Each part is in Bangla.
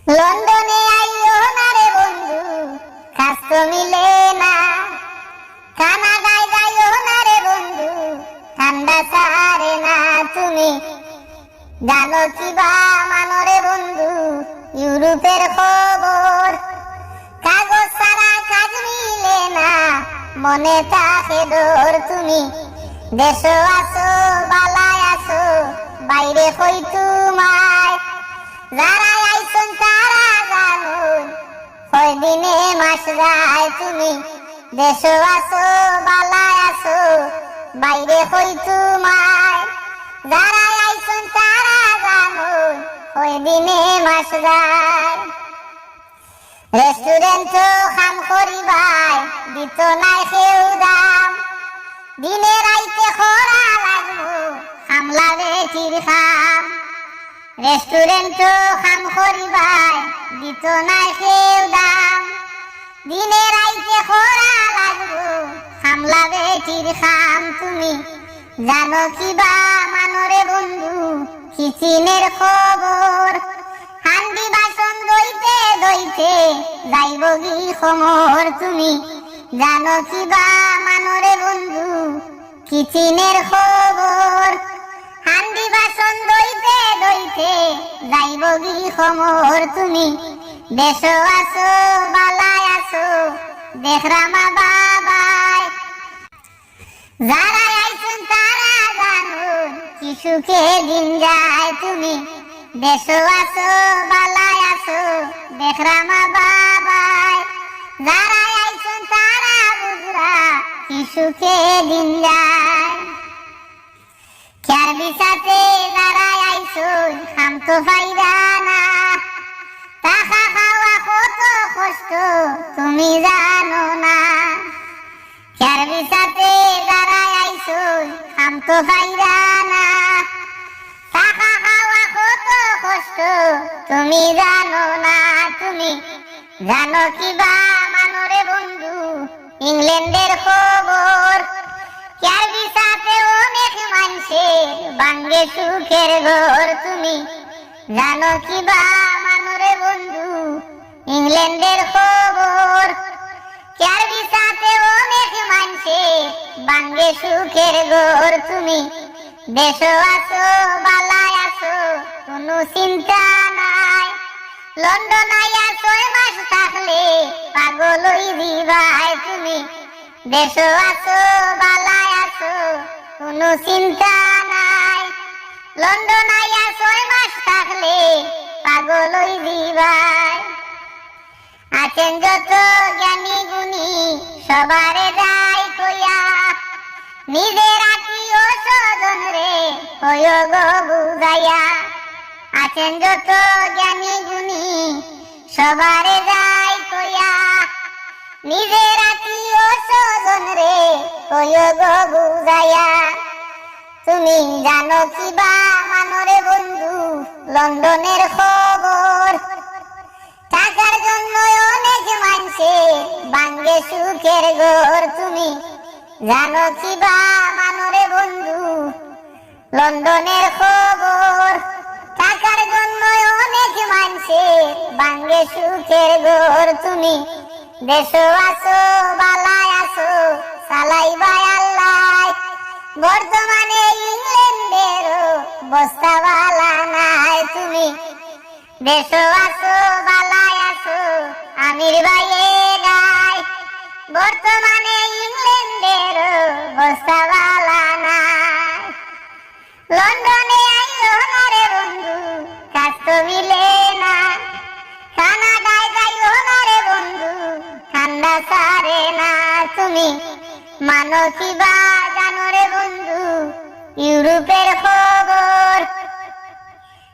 লন্ডনে আইও না রে বন্ধু, কাজ তো মিলে না। কানাডায় যাইও না রে বন্ধু, ঠান্ডা ছাড়ে না। তুমি জানো কি বা মানো রে বন্ধু ইউরোপের খবর? কাগজ ছাড়া কাজ মিলে না, মনে থাকে ডর। তুমি দেশে আছো বালায় আছো, বাইরে কই তোমায়। যারা আইসন তারা জানুন, কয়দিনে মাস যায়। তুমি দেশে আছো বালায় আছো, বাইরে কই তোমায়। যারা আইসন তারা জানুন, কয়দিনে মাস যায়। রেস্টুরেন্ট কাম করিবাই দিত নাই কেউ দাম। দিনে রাইতে খরা লাগবো কামলা বেটির খাম। রেস্টুরেন্ট কাম করিবাই দিত নাই কেউ দাম। দিনে রাইতে খরা লাগবো কামলা বেটির খাম। তুমি জানো কি বা মানরে বন্ধু কিচেনের খবর? হান্ডি বাসন দইতে দইতে যাইব কি খমর? তুমি জানো কি বা মানরে বন্ধু কিচেনের খবর? হান্ডি বাসন দইতে দইতে যাইব কি খমর? তুমি দেশে আছো বালায় আছো, দেখরামা বাবাই। যারা আইসুন তারা জানুন কি সুখে দিন যায়। তুমি দেশে আছো বালায় আছো, দেখরামা বাবাই। যারা আইসুন তারা বুঝরা কি সুখে দিন যায়। খেয়ার বিছাতে যারা আইসুন খাম তো ফাইদা না। টাকা খাওয়া কত কষ্ট তুমি জানো না। খেয়ার বিছাতে যারা আইসুন খাম তো ফাইদা না। টাকা খাওয়া কত কষ্ট তুমি জানো না। তুমি জানো কি বা মানরে বন্ধু ইংল্যান্ডের খবর? খেয়ার বিছাতে অনেক মানুষের ভাঙ্গে সুখের ঘর। তুমি জানো কি বা মানরে বন্ধু ইংল্যান্ডের খবর? খেয়ার বিছাতে অনেক মানুষের ভাঙ্গে সুখের ঘর। তুমি দেশে আছো বালায় আছো, কোনো চিন্তা নাই। লন্ডন আইয়া 6 মাস থাকলে পাগল হই দিবাই। তুমি দেশে আছো বালায় আছো, কোনো চিন্তা নাই। লন্ডন আইয়া 6 মাস থাকলে পাগল হই দিবাই। আছেন যত জ্ঞানী গুণী সবারে যাই কইয়া, নিজের আত্মীয় স্বজন রে কয় গো বুঝাইয়া। আছেন যত জ্ঞানী গুণী সবারে যাই কইয়া, নিজের আত্মীয় স্বজন রে কয় গো বুঝাইয়া। তুমি জানো কি বা মানরে বন্ধু লন্ডনের খবর? টাকার জন্য অনেক মানুষে ভাঙ্গে সুখের ঘর। তুমি জানো কি বা মানরে বন্ধু লন্ডনের খবর? টাকার জন্য অনেক মানুষে ভাঙ্গে সুখের ঘর। তুমি দেশে আছো বালায় আছো, চালাইবাই আল্লাহ। বর্তমানে ইংল্যান্ডের বস্তা বালা নাই। তুমি দেশে আছো বালায় আছো, আমির ভাইয়ে গায়। বর্তমানে ইংল্যান্ডের বস্তা বালা নাই। লন্ডনে আইও না রে বন্ধু, কাজ তো মিলে না। কানাডায় যাইও না রে বন্ধু, ঠান্ডা ছাড়ে না। তুমি মানো কি বা জানো রে বন্ধু ইউরোপের খবর?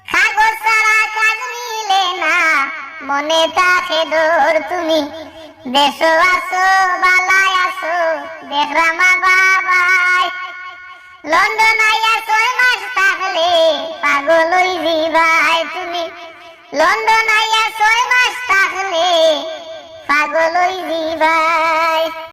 কাগজ ছাড়া কাজ মিলে না, মনে থাকে ডর। তুমি দেশে আছো বালায় আছো, দেখরামা বাবাই। লন্ডন আইয়া 6 মাস থাকলে পাগল হই দিবাই। তুমি লন্ডন আইয়া 6 মাস থাকলে পাগল হই দিবাই।